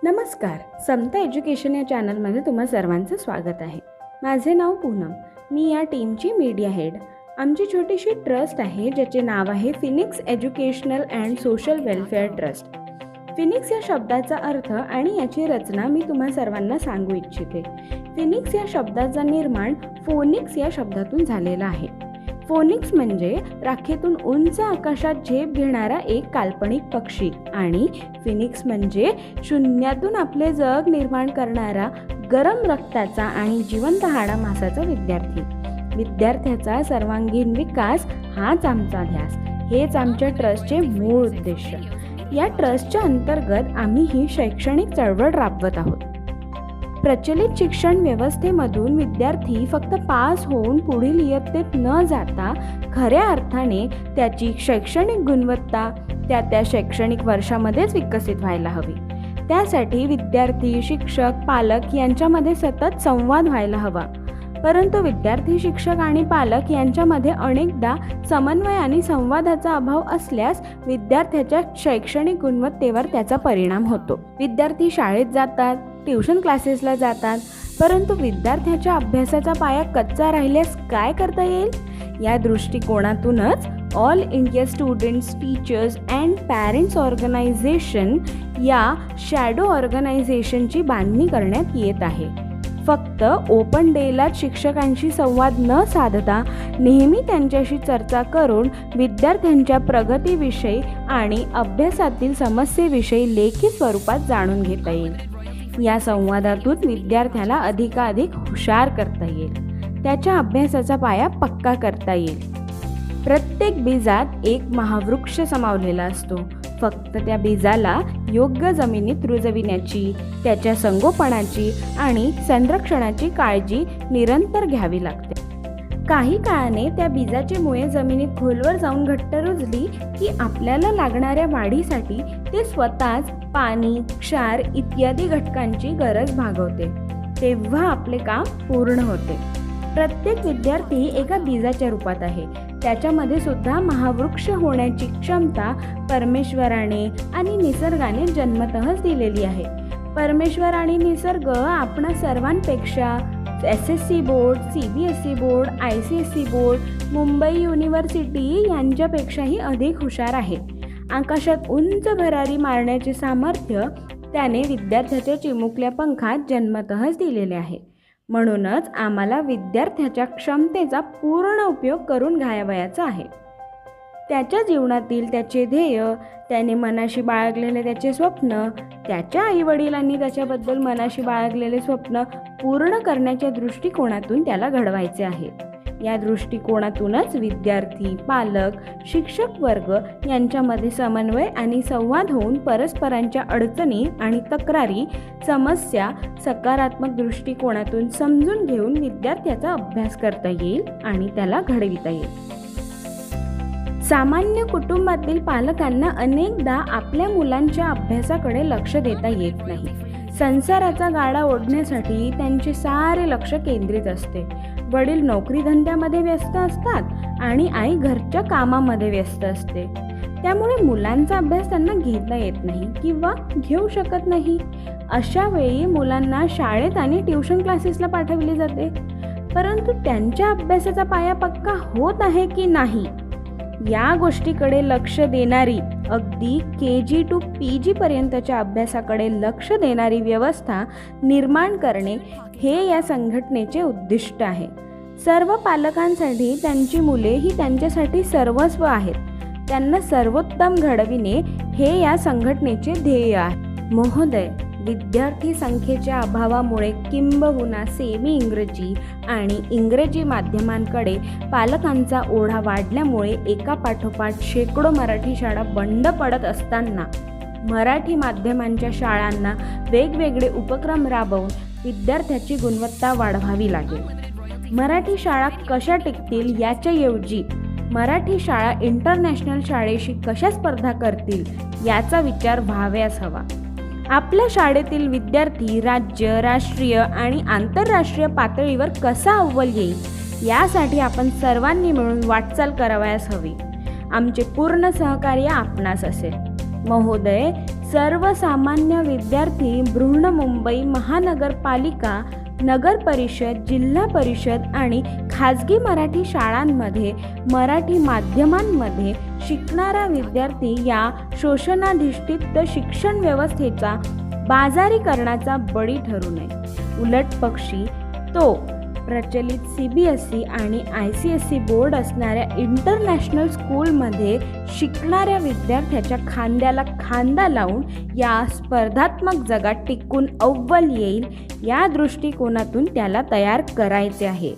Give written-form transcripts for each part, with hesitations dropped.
नमस्कार. समता एज्युकेशन या चॅनलमध्ये तुम्हा सर्वांचं स्वागत आहे. माझे नाव पूनम. मी या टीमची मीडिया हेड. आमची छोटीशी ट्रस्ट आहे ज्याचे नाव आहे Phoenix educational and social welfare trust. Phoenix या शब्दाचा अर्थ आणि याची रचना मी तुम्हा सर्वांना सांगू इच्छिते. फिनिक्स या शब्दाचा निर्माण फोनिक्स या शब्दातून झालेला आहे. फोनिक्स म्हणजे राखेतून उंच आकाशात झेप घेणारा एक काल्पनिक पक्षी आणि फिनिक्स म्हणजे शून्यातून आपले जग निर्माण करणारा गरम रक्ताचा आणि जिवंत हाडामासाचा विद्यार्थी. विद्यार्थ्याचा सर्वांगीण विकास हाच आमचा ध्यास, हेच आमच्या ट्रस्टचे मूळ उद्देश. या ट्रस्टच्या अंतर्गत आम्ही ही शैक्षणिक चळवळ राबवत आहोत. प्रचलित शिक्षण व्यवस्थेमधून विद्यार्थी फक्त पास होऊन पुढील इयत्तेत न जाता खऱ्या अर्थाने त्याची शैक्षणिक गुणवत्ता त्या शैक्षणिक वर्षामध्येच विकसित व्हायला हवी. त्यासाठी विद्यार्थी, शिक्षक, पालक यांच्यामध्ये सतत संवाद व्हायला हवा. परंतु विद्यार्थी, शिक्षक आणि पालक यांच्यामध्ये अनेकदा समन्वय आणि संवादाचा अभाव असल्यास विद्यार्थ्याच्या शैक्षणिक गुणवत्तेवर त्याचा परिणाम होतो. विद्यार्थी शाळेत जातात, ट्युशन क्लासेसला जातात, परंतु विद्यार्थ्याच्या अभ्यासाचा पाया कच्चा राहिल्यास काय करता येईल? या दृष्टिकोनातूनच all India students, teachers and parents organization या शॅडो ऑर्गनायझेशनची बांधणी करण्यात येत आहे. फक्त ओपन डेलाच शिक्षकांशी संवाद न साधता नेहमी त्यांच्याशी चर्चा करून विद्यार्थ्यांच्या प्रगतीविषयी आणि अभ्यासातील समस्येविषयी लेखी स्वरूपात जाणून घेता येईल. या संवादातून विद्यार्थ्याला अधिकाधिक हुशार करता येईल, त्याच्या अभ्यासाचा पाया पक्का करता येईल. प्रत्येक बीजात एक महावृक्ष समावलेला असतो. फक्त त्या बीजाला योग्य जमिनीत रुजविण्याची, त्याच्या संगोपनाची आणि संरक्षणाची काळजी निरंतर घ्यावी लागते. काही काळाने त्या बीजाची मुळे जमिनीत खोलवर जाऊन घट्ट रुजली की आपल्याला लागणाऱ्या वाढीसाठी ते स्वतःच पाणी, क्षार इत्यादी घटकांची गरज भागवते. तेव्हा आपले काम पूर्ण होते. प्रत्येक विद्यार्थी एका बीजाच्या रूपात आहे. त्याच्यामध्ये सुद्धा महावृक्ष होण्याची क्षमता परमेश्वराने आणि निसर्गाने जन्मतःच दिलेली आहे. परमेश्वर आणि निसर्ग आपणा सर्वांपेक्षा SSC board, CBSE board, ICSE board, Mumbai university यांच्यापेक्षाही अधिक हुशार आहे. आकाशात उंच भरारी मारण्याचे सामर्थ्य त्याने विद्यार्थ्याच्या चिमुकल्या पंखात जन्मतःच दिलेले आहे. म्हणूनच आम्हाला विद्यार्थ्याच्या क्षमतेचा पूर्ण उपयोग करून घ्यावयाचा आहे. त्याच्या जीवनातील त्याचे ध्येय, त्याने मनाशी बाळगलेले त्याचे स्वप्न, त्याच्या आईवडिलांनी त्याच्याबद्दल मनाशी बाळगलेले स्वप्न पूर्ण करण्याच्या दृष्टिकोनातून त्याला घडवायचे आहे. या दृष्टिकोनातूनच विद्यार्थी, पालक, शिक्षक वर्ग यांच्यामध्ये समन्वय आणि संवाद होऊन परस्परांच्या अडचणी आणि तक्रारी, समस्या सकारात्मक दृष्टिकोनातून समजून घेऊन विद्यार्थ्याचा अभ्यास करता येईल आणि त्याला घडविता येईल. सामान्य कुटुंबातील पालकांना अनेकदा आपल्या मुलांच्या अभ्यासाकडे लक्ष देता येत नाही. संसाराचा गाडा ओढण्यासाठी त्यांचे सारे लक्ष केंद्रित असते. वडील नोकरी धंद्यामध्ये व्यस्त असतात आणि आई घरच्या कामामध्ये व्यस्त असते. त्यामुळे मुलांचा अभ्यास त्यांना घेता येत नाही किंवा घेऊ शकत नाही. अशा वेळी मुलांना शाळेत आणि ट्युशन क्लासेसला पाठवले जाते. परंतु त्यांच्या अभ्यासाचा पाया पक्का होत आहे की नाही या गोष्टीकडे लक्ष देणारी, अगदी KG to PG पर्यंतच्या अभ्यासाकडे लक्ष देणारी व्यवस्था निर्माण करणे हे या संघटनेचे उद्दिष्ट आहे. सर्व पालकांसाठी त्यांची मुले ही त्यांच्यासाठी सर्वस्व आहेत. त्यांना सर्वोत्तम घडविणे हे या संघटनेचे ध्येय आहे. महोदय, विद्यार्थी संख्येच्या अभावामुळे किंबहुना सेमी इंग्रजी आणि इंग्रजी माध्यमांकडे पालकांचा ओढा वाढल्यामुळे एकापाठोपाठ शेकडो मराठी शाळा बंद पडत असताना मराठी माध्यमांच्या शाळांना वेगवेगळे उपक्रम राबवून विद्यार्थ्याची गुणवत्ता वाढवावी लागेल. मराठी शाळा कशा टिकतील याच्याऐवजी मराठी शाळा इंटरनॅशनल शाळेशी कशा स्पर्धा करतील याचा विचार व्हावयास हवा. आपल्या शाळेतील विद्यार्थी राज्य, राष्ट्रीय आणि आंतरराष्ट्रीय पातळीवर कसा अव्वल येईल यासाठी आपण सर्वांनी मिळून वाटचाल करावयास हवी. आमचे पूर्ण सहकार्य आपणास असेल. महोदय, सर्वसामान्य विद्यार्थी बृहन्मुंबई महानगरपालिका, नगर परिषद, जिल्हा परिषद आणि खाजगी मराठी शाळांमध्ये मराठी माध्यमांमध्ये शिकणारा विद्यार्थी या शोषणाधिष्ठित शिक्षण व्यवस्थेचा बाजारीकरणाचा बळी ठरू नये. उलट पक्षी तो प्रचलित CBSE आणि ICSE बोर्ड असणाऱ्या इंटरनॅशनल स्कूलमध्ये शिकणाऱ्या विद्यार्थ्याच्या खांद्याला खांदा लावून या स्पर्धात्मक जगात टिकून अव्वल येईल या दृष्टिकोनातून त्याला तयार करायचे आहे.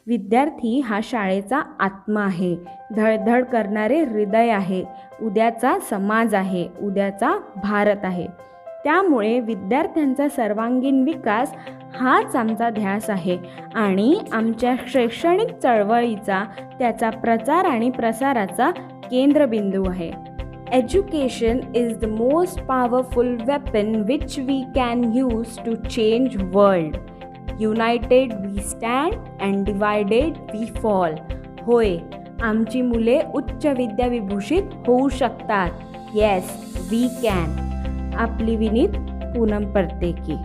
विद्यार्थी हा शाळेचा आत्मा आहे, धडधड करणारे हृदय आहे, उद्याचा समाज आहे, उद्याचा भारत आहे. त्यामुळे विद्यार्थ्यांचा सर्वांगीण विकास हाच आमचा ध्यास आहे आणि आमच्या शैक्षणिक चळवळीचा, त्याचा प्रचार आणि प्रसाराचा केंद्रबिंदू आहे. Education is the most powerful weapon which we can use to change world. United we stand and divided we fall. होय, आमची मुले उच्च विद्याविभूषित होऊ शकतात. Yes, we can. आपली विनीत पूनम परतेकी.